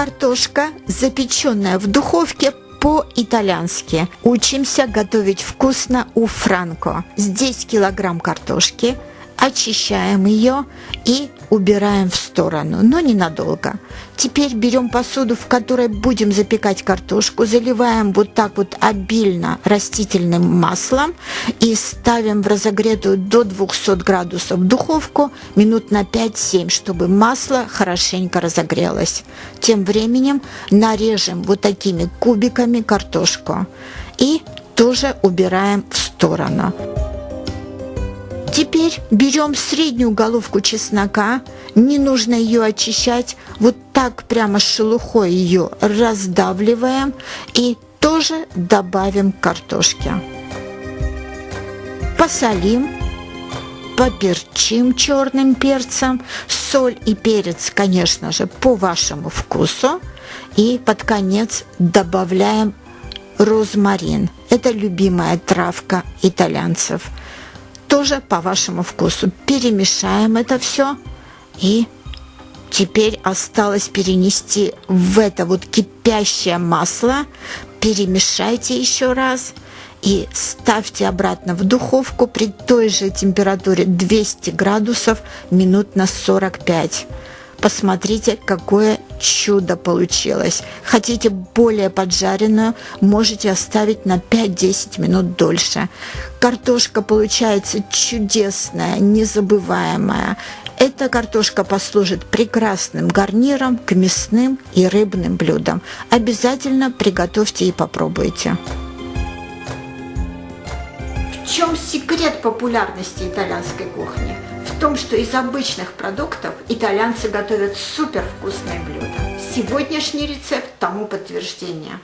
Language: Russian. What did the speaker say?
Картошка, запеченная в духовке по-итальянски. Учимся готовить вкусно у Франко. Здесь килограмм картошки. Очищаем ее и убираем в сторону, но ненадолго. Теперь берем посуду, в которой будем запекать картошку, заливаем вот так вот обильно растительным маслом и ставим в разогретую до 200 градусов духовку минут на 5-7, чтобы масло хорошенько разогрелось. Тем временем нарежем вот такими кубиками картошку и тоже убираем в сторону. Теперь берем среднюю головку чеснока, не нужно ее очищать, вот так прямо с шелухой ее раздавливаем и тоже добавим к картошке. Посолим, поперчим черным перцем, соль и перец, конечно же, по вашему вкусу, и под конец добавляем розмарин. Это любимая травка итальянцев. Тоже по вашему вкусу. Перемешаем это все. И теперь осталось перенести в это вот кипящее масло. Перемешайте еще раз. И ставьте обратно в духовку при той же температуре 200 градусов минут на 45. Посмотрите, какое чудо получилось. Хотите более поджаренную, можете оставить на 5-10 минут дольше. Картошка получается чудесная, незабываемая. Эта картошка послужит прекрасным гарниром к мясным и рыбным блюдам. Обязательно приготовьте и попробуйте. В чем секрет популярности итальянской кухни? В том, что из обычных продуктов итальянцы готовят супервкусные блюда. Сегодняшний рецепт тому подтверждение.